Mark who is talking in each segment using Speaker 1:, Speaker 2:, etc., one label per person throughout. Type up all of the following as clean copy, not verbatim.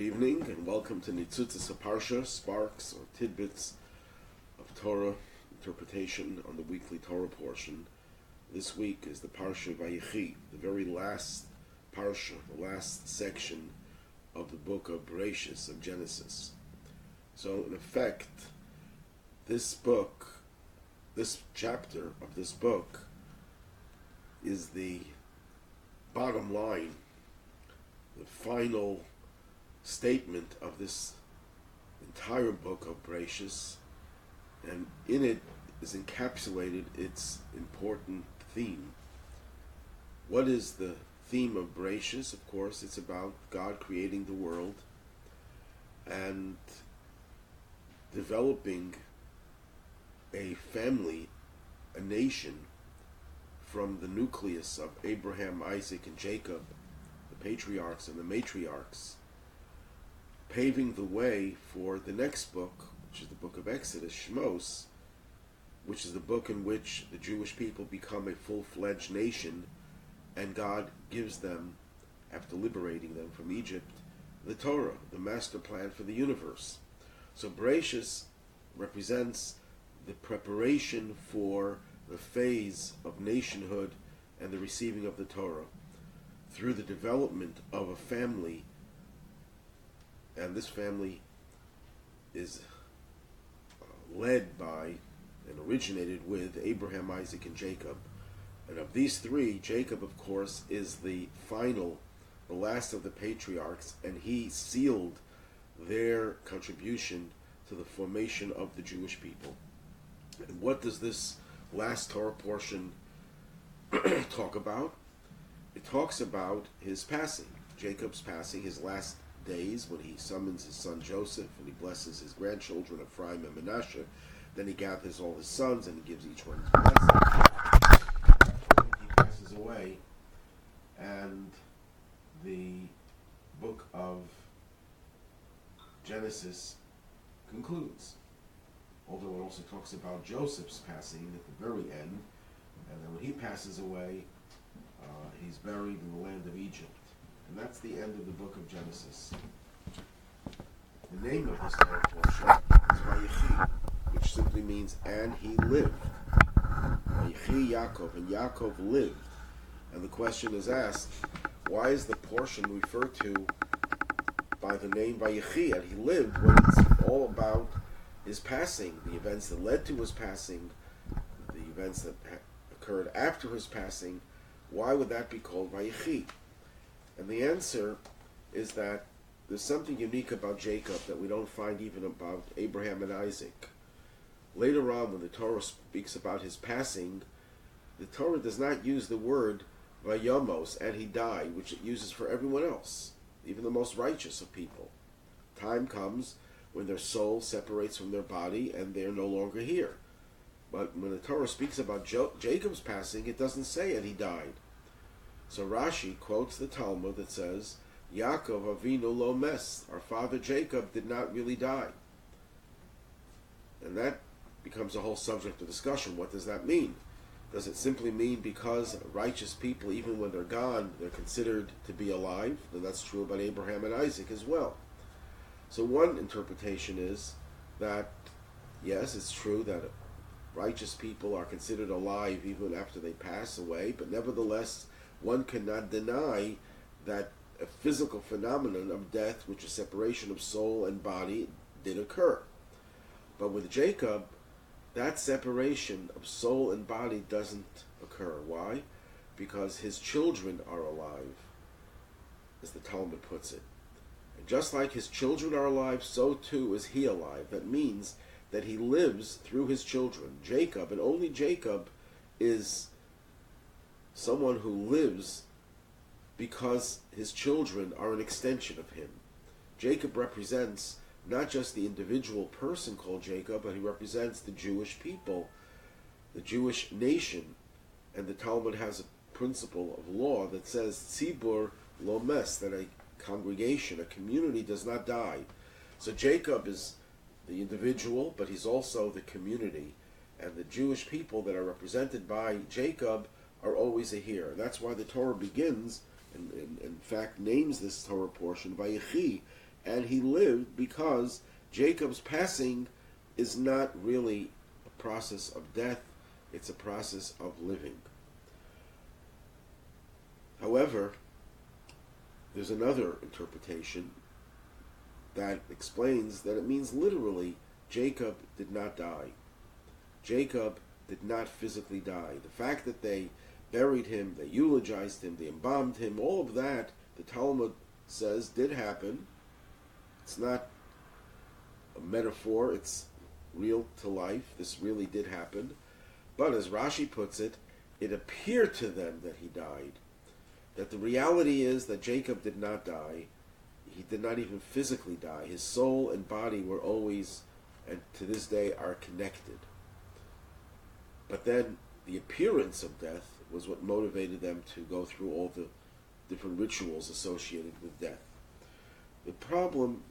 Speaker 1: Evening and welcome to Nitzutzis Parsha, Sparks or Tidbits of Torah interpretation on the weekly Torah portion. This week is the Parsha Vayechi, the very last Parsha, the last section of the book of Bereshis, of Genesis. So in effect, this chapter of this book is the bottom line, the final statement of this entire book of Bereshis, and in it is encapsulated its important theme. What is the theme of Bereshis? Of course, it's about God creating the world and developing a family, a nation, from the nucleus of Abraham, Isaac, and Jacob, the patriarchs and the matriarchs, paving the way for the next book, which is the book of Exodus, Shmos, which is the book in which the Jewish people become a full-fledged nation, and God gives them, after liberating them from Egypt, the Torah, the master plan for the universe. So Bereshis represents the preparation for the phase of nationhood and the receiving of the Torah through the development of a family. And this family is led by and originated with Abraham, Isaac, and Jacob. And of these three, Jacob, of course, is the last of the patriarchs, and he sealed their contribution to the formation of the Jewish people. And what does this last Torah portion talk about? It talks about his passing, Jacob's passing, his last days, when he summons his son Joseph and he blesses his grandchildren Ephraim and Manasseh. Then he gathers all his sons and he gives each one his blessing. He passes away, and the book of Genesis concludes. Although it also talks about Joseph's passing at the very end, and then when he passes away, he's buried in the land of Egypt. And that's the end of the book of Genesis. The name of this Torah portion is Vayechi, which simply means, and he lived. Vayechi Yaakov, and Yaakov lived. And the question is asked, why is the portion referred to by the name Vayechi, and he lived, when it's all about his passing, the events that led to his passing, the events that occurred after his passing? Why would that be called Vayechi? And the answer is that there's something unique about Jacob that we don't find even about Abraham and Isaac. Later on, when the Torah speaks about his passing, the Torah does not use the word Vayamos, and he died, which it uses for everyone else, even the most righteous of people. Time comes when their soul separates from their body and they're no longer here. But when the Torah speaks about Jacob's passing, it doesn't say, and he died. So Rashi quotes the Talmud that says, Yaakov Avinu lo mes, our father Jacob did not really die. And that becomes a whole subject of discussion. What does that mean? Does it simply mean because righteous people, even when they're gone, they're considered to be alive? And that's true about Abraham and Isaac as well. So one interpretation is that, yes, it's true that righteous people are considered alive even after they pass away, but nevertheless, one cannot deny that a physical phenomenon of death, which is separation of soul and body, did occur. But with Jacob, that separation of soul and body doesn't occur. Why? Because his children are alive, as the Talmud puts it. And just like his children are alive, so too is he alive. That means that he lives through his children. Jacob, and only Jacob, is someone who lives because his children are an extension of him. Jacob represents not just the individual person called Jacob, but he represents the Jewish people, the Jewish nation. And the Talmud has a principle of law that says, Tzibur lo mes, that a congregation, a community does not die. So Jacob is the individual, but he's also the community. And the Jewish people that are represented by Jacob are always a here. And that's why the Torah begins, and in fact names this Torah portion Vayechi, and he lived because Jacob's passing is not really a process of death, it's a process of living. However, there's another interpretation that explains that it means literally Jacob did not die. Jacob did not physically die. The fact that they buried him, they eulogized him, they embalmed him, all of that, the Talmud says, did happen. It's not a metaphor, it's real to life. This really did happen. But as Rashi puts it, it appeared to them that he died. That the reality is that Jacob did not die. He did not even physically die. His soul and body were always, and to this day, are connected. But then the appearance of death was what motivated them to go through all the different rituals associated with death. The problem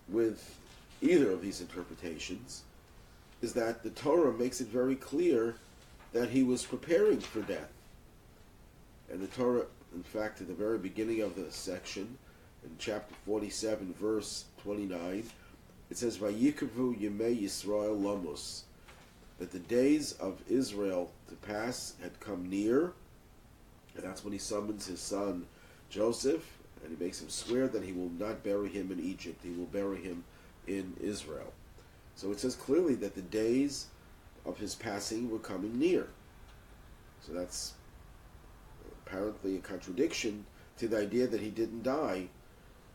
Speaker 1: with either of these interpretations is that the Torah makes it very clear that he was preparing for death. And the Torah, in fact, at the very beginning of the section, in chapter 47, verse 29, it says, Vayikavu Yemei Yisrael Lamus, that the days of Israel to pass had come near, and that's when he summons his son Joseph, and he makes him swear that he will not bury him in Egypt, he will bury him in Israel. So it says clearly that the days of his passing were coming near. So that's apparently a contradiction to the idea that he didn't die.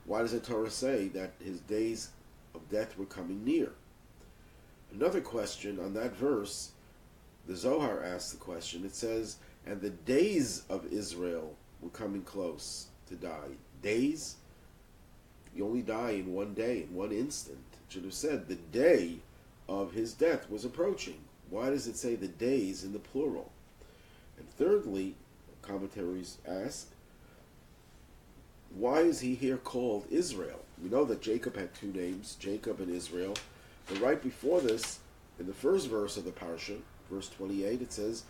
Speaker 1: Why does the Torah say that his days of death were coming near? Another question on that verse, the Zohar asks the question, it says, and the days of Israel were coming close to die. Days? You only die in one day, in one instant. It should have said the day of his death was approaching. Why does it say the days in the plural? And thirdly, commentaries ask, why is he here called Israel? We know that Jacob had two names, Jacob and Israel. But right before this, in the first verse of the parsha, verse 28, it says,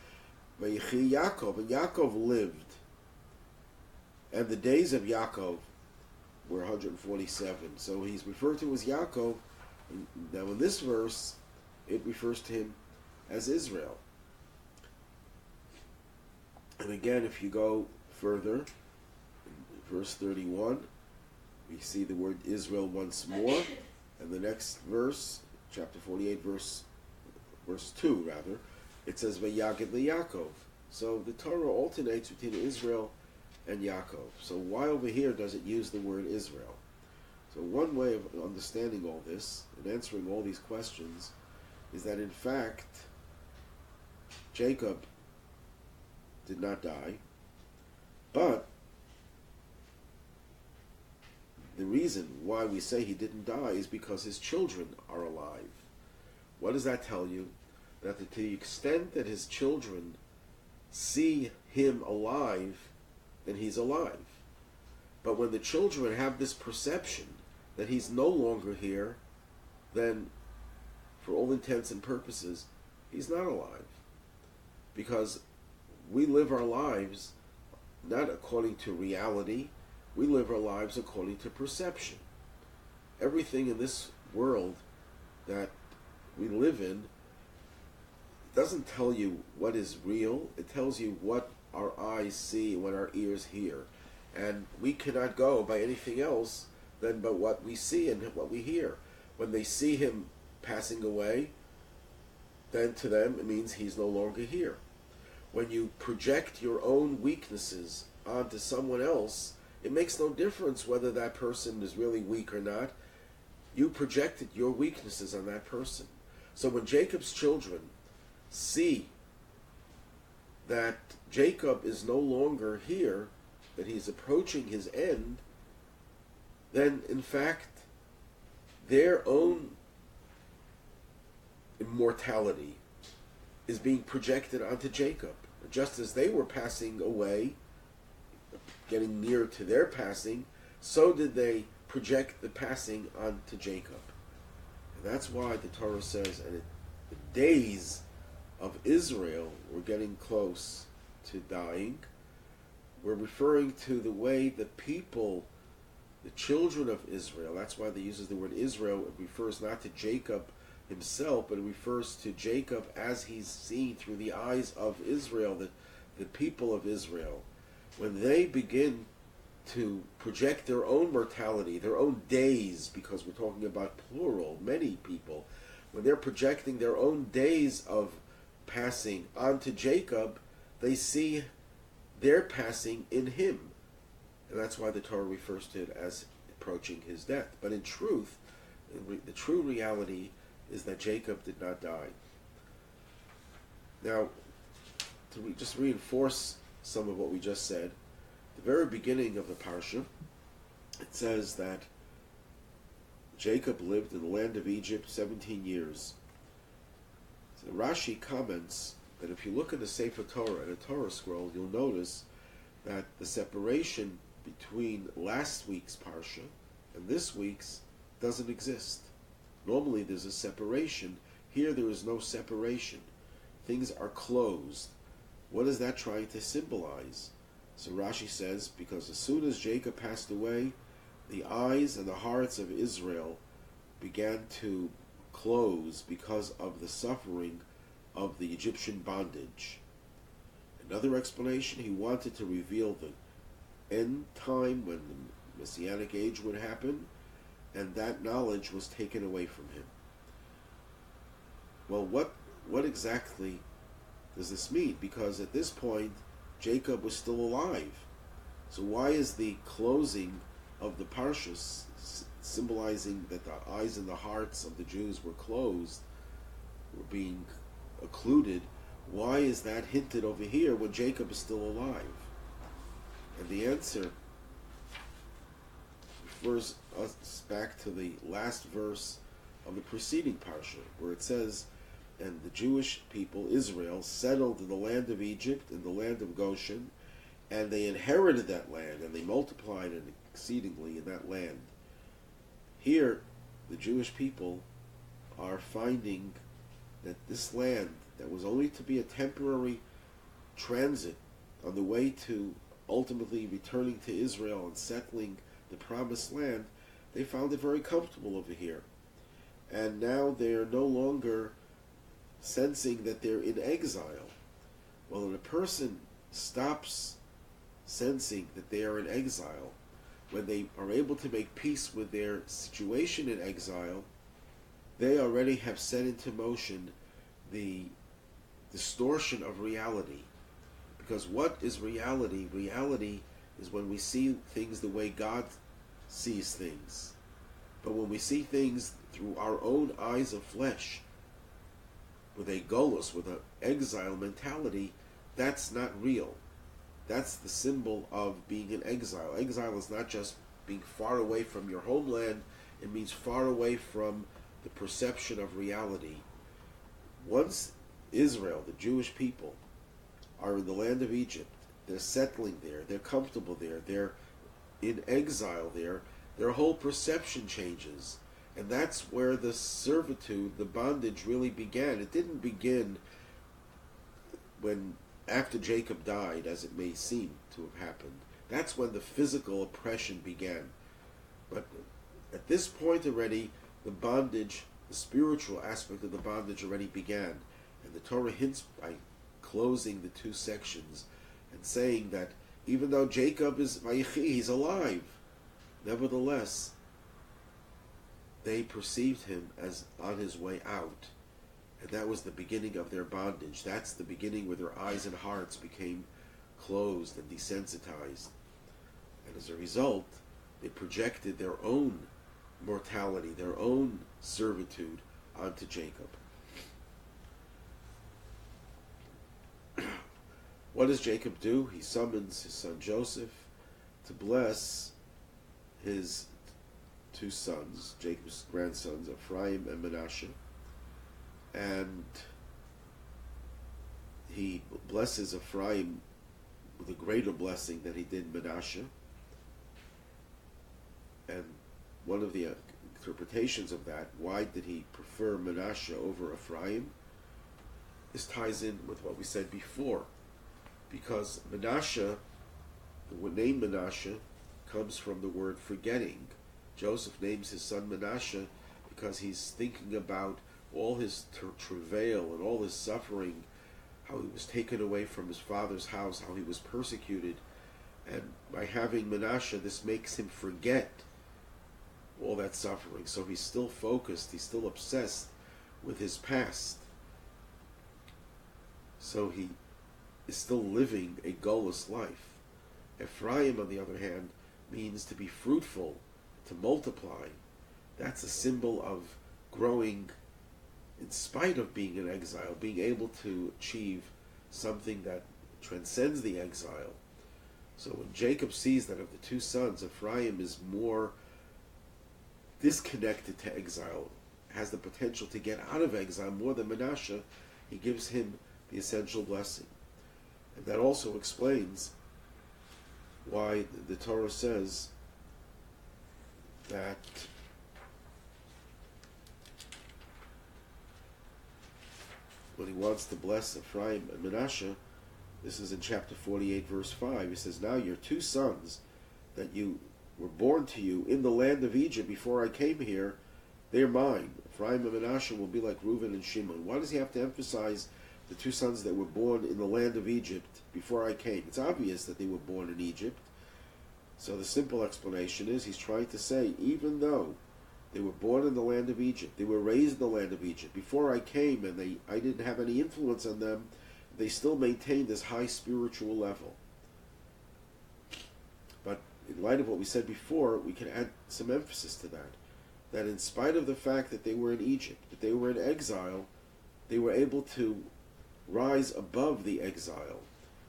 Speaker 1: Vayechi Yaakov, and Yaakov lived. And the days of Yaakov were 147. So he's referred to as Yaakov. Now in this verse, it refers to him as Israel. And again, if you go further, in verse 31, we see the word Israel once more. And the next verse, chapter 48, verse 2, rather, it says, Vayagid Yaakov. So the Torah alternates between Israel and Yaakov. So why over here does it use the word Israel? So one way of understanding all this and answering all these questions is that in fact, Jacob did not die, but the reason why we say he didn't die is because his children are alive. What does that tell you? That to the extent that his children see him alive, then he's alive. But when the children have this perception that he's no longer here, then for all intents and purposes, he's not alive. Because we live our lives not according to reality, we live our lives according to perception. Everything in this world that we live in doesn't tell you what is real, it tells you what our eyes see and what our ears hear. And we cannot go by anything else than by what we see and what we hear. When they see him passing away, then to them it means he's no longer here. When you project your own weaknesses onto someone else, it makes no difference whether that person is really weak or not. You projected your weaknesses on that person. So when Jacob's children see that Jacob is no longer here, that he's approaching his end, then in fact their own immortality is being projected onto Jacob. Just as they were passing away, getting near to their passing, so did they project the passing onto Jacob. And that's why the Torah says, and the days of Israel were getting close to dying. We're referring to the way the people the children of Israel. That's why they uses the word Israel. It refers not to Jacob himself, but it refers to Jacob as he's seen through the eyes of Israel, the people of Israel. When they begin to project their own mortality, their own days, because we're talking about plural, many people, when they're projecting their own days of passing onto Jacob, they see their passing in him. And that's why the Torah refers to it as approaching his death. But in truth, the true reality is that Jacob did not die. Now, to just reinforce some of what we just said, the very beginning of the parsha, it says that Jacob lived in the land of Egypt 17 years. So Rashi comments that if you look in the Sefer Torah, in a Torah scroll, you'll notice that the separation between last week's parsha and this week's doesn't exist. Normally there's a separation. Here there is no separation. Things are closed. What is that trying to symbolize? So Rashi says, because as soon as Jacob passed away, the eyes and the hearts of Israel began to close because of the suffering of the Egyptian bondage. Another explanation, he wanted to reveal the end time when the Messianic age would happen, and that knowledge was taken away from him. Well, what exactly does this mean? Because at this point, Jacob was still alive. So why is the closing of the parsha symbolizing that the eyes and the hearts of the Jews were closed, were being occluded? Why is that hinted over here when Jacob is still alive? And the answer refers us back to the last verse of the preceding parsha, where it says, and the Jewish people, Israel, settled in the land of Egypt, in the land of Goshen, and they inherited that land, and they multiplied it exceedingly in that land. Here, the Jewish people are finding that this land, that was only to be a temporary transit on the way to ultimately returning to Israel and settling the promised land, they found it very comfortable over here. And now they are no longer sensing that they're in exile. Well, when a person stops sensing that they are in exile, when they are able to make peace with their situation in exile, they already have set into motion the distortion of reality. Because what is reality? Reality is when we see things the way God sees things. But when we see things through our own eyes of flesh, with a golus, with an exile mentality, that's not real. That's the symbol of being in exile. Exile is not just being far away from your homeland, it means far away from the perception of reality. Once Israel, the Jewish people, are in the land of Egypt, they're settling there, they're comfortable there, they're in exile there, their whole perception changes. And that's where the servitude, the bondage really began. It didn't begin when after Jacob died, as it may seem to have happened. That's when the physical oppression began. But at this point already, the bondage, the spiritual aspect of the bondage already began. And the Torah hints by closing the two sections and saying that even though Jacob is Vayechi, he's alive, nevertheless, they perceived him as on his way out. And that was the beginning of their bondage. That's the beginning where their eyes and hearts became closed and desensitized. And as a result, they projected their own mortality, their own servitude onto Jacob. What does Jacob do? He summons his son Joseph to bless his two sons, Jacob's grandsons, Ephraim and Manasseh, and he blesses Ephraim with a greater blessing than he did Manasseh. And one of the interpretations of that, why did he prefer Manasseh over Ephraim, this ties in with what we said before, because Manasseh, the name Manasseh, comes from the word forgetting. Joseph names his son Manasseh because he's thinking about all his travail and all his suffering, how he was taken away from his father's house, how he was persecuted. And by having Manasseh, this makes him forget all that suffering. So he's still focused, he's still obsessed with his past. So he is still living a goalless life. Ephraim, on the other hand, means to be fruitful, to multiply. That's a symbol of growing in spite of being in exile, being able to achieve something that transcends the exile. So when Jacob sees that of the two sons, Ephraim is more disconnected to exile, has the potential to get out of exile more than Manasseh, he gives him the essential blessing. And that also explains why the Torah says that when he wants to bless Ephraim and Manasseh, this is in chapter 48, verse 5, he says, "Now your two sons that you were born to you in the land of Egypt before I came here, they're mine. Ephraim and Manasseh will be like Reuben and Shimon." Why does he have to emphasize the two sons that were born in the land of Egypt before I came? It's obvious that they were born in Egypt. So the simple explanation is he's trying to say, even though they were born in the land of Egypt, they were raised in the land of Egypt, before I came and I didn't have any influence on them, they still maintained this high spiritual level. But in light of what we said before, we can add some emphasis to that. That in spite of the fact that they were in Egypt, that they were in exile, they were able to rise above the exile.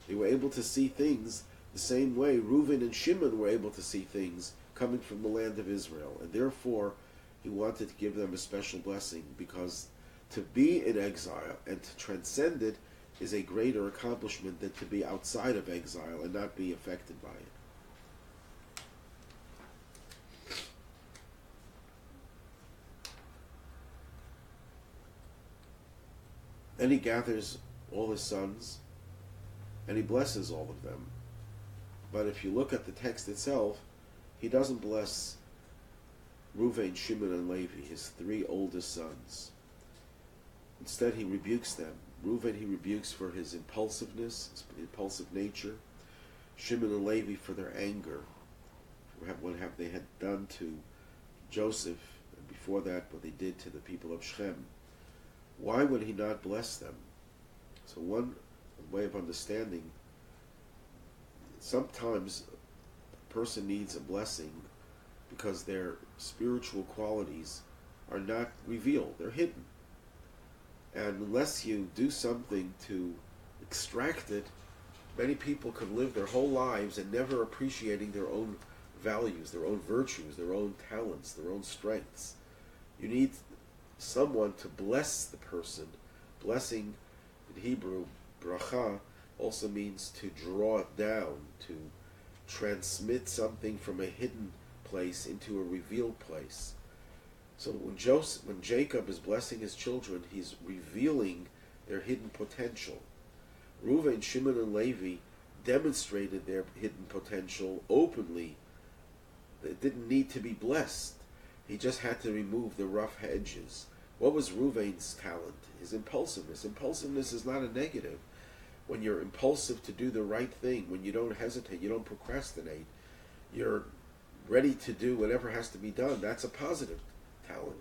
Speaker 1: They were able to see things the same way Reuben and Shimon were able to see things coming from the land of Israel. And therefore, he wanted to give them a special blessing, because to be in exile and to transcend it is a greater accomplishment than to be outside of exile and not be affected by it. Then he gathers all his sons and he blesses all of them. But if you look at the text itself, he doesn't bless Reuven, Shimon, and Levi, his three oldest sons. Instead, he rebukes them. Reuven he rebukes for his impulsiveness, his impulsive nature. Shimon and Levi for their anger, for what they had done to Joseph, and before that what they did to the people of Shechem. Why would he not bless them? So one way of understanding, sometimes a person needs a blessing because their spiritual qualities are not revealed, they're hidden. And unless you do something to extract it, many people could live their whole lives and never appreciating their own values, their own virtues, their own talents, their own strengths. You need someone to bless the person. Blessing in Hebrew, bracha, also means to draw it down, to transmit something from a hidden place into a revealed place. So when Jacob is blessing his children, he's revealing their hidden potential. Reuven, Shimon, and Levi demonstrated their hidden potential openly. It didn't need to be blessed. He just had to remove the rough edges. What was Reuven's talent? His impulsiveness. Impulsiveness is not a negative. When you're impulsive to do the right thing, when you don't hesitate, you don't procrastinate, you're ready to do whatever has to be done, that's a positive talent.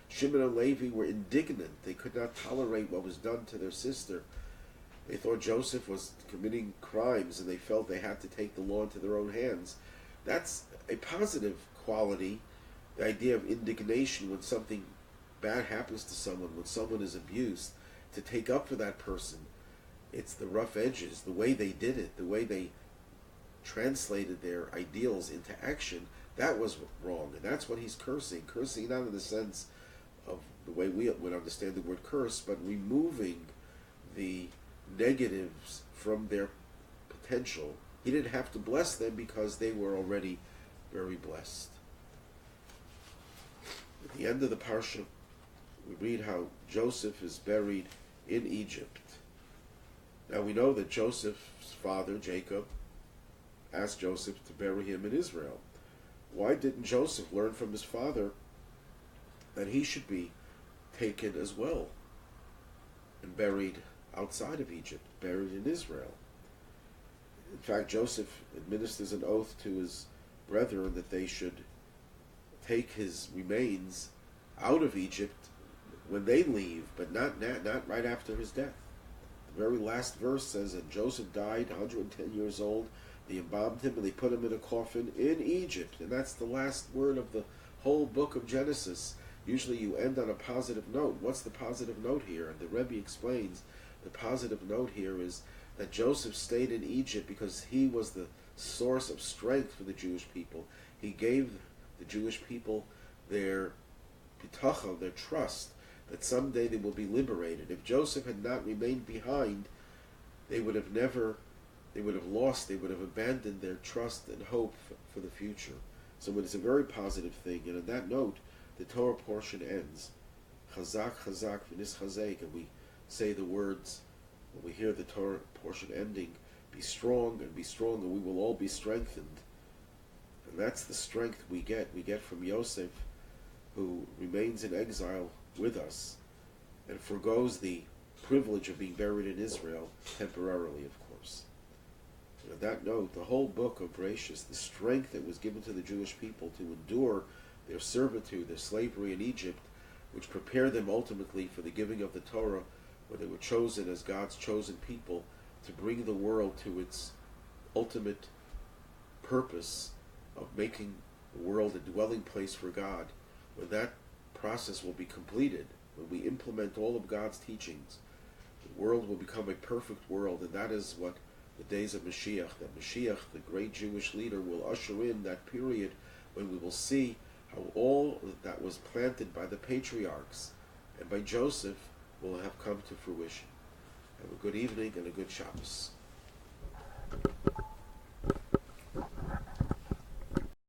Speaker 1: Shimon and Levi were indignant. They could not tolerate what was done to their sister. They thought Joseph was committing crimes and they felt they had to take the law into their own hands. That's a positive quality, the idea of indignation when something bad happens to someone, when someone is abused, to take up for that person. It's the rough edges, the way they did it, the way they translated their ideals into action. That was wrong, and that's what he's cursing. Cursing not in the sense of the way we would understand the word curse, but removing the negatives from their potential. He didn't have to bless them because they were already very blessed. At the end of the parsha, we read how Joseph is buried in Egypt. Now we know that Joseph's father, Jacob, asked Joseph to bury him in Israel. why didn't Joseph learn from his father that he should be taken as well and buried outside of Egypt, buried in Israel? In fact, Joseph administers an oath to his brethren that they should take his remains out of Egypt when they leave, but not right after his death. The very last verse says that Joseph died 110 years old. They embalmed him and they put him in a coffin in Egypt. And that's the last word of the whole book of Genesis. Usually you end on a positive note. What's the positive note here? And the Rebbe explains the positive note here is that Joseph stayed in Egypt because he was the source of strength for the Jewish people. He gave the Jewish people their bitachon, their trust, that someday they will be liberated. If Joseph had not remained behind, they would have lost, they would have abandoned their trust and hope for the future. So it is a very positive thing. And on that note, the Torah portion ends. Chazak, chazak, v'nis chazek, and we say the words, when we hear the Torah portion ending, be strong, and we will all be strengthened. And that's the strength we get. We get from Yosef, who remains in exile with us, and forgoes the privilege of being buried in Israel, temporarily, of course. And on that note, the whole book of Bereshis, the strength that was given to the Jewish people to endure their servitude, their slavery in Egypt, which prepared them ultimately for the giving of the Torah, when they were chosen as God's chosen people to bring the world to its ultimate purpose of making the world a dwelling place for God. When that process will be completed, when we implement all of God's teachings, the world will become a perfect world, and that is what the days of Mashiach, that Mashiach, the great Jewish leader, will usher in that period when we will see how all that was planted by the patriarchs and by Joseph will have come to fruition. Have a good evening and a good Shabbos.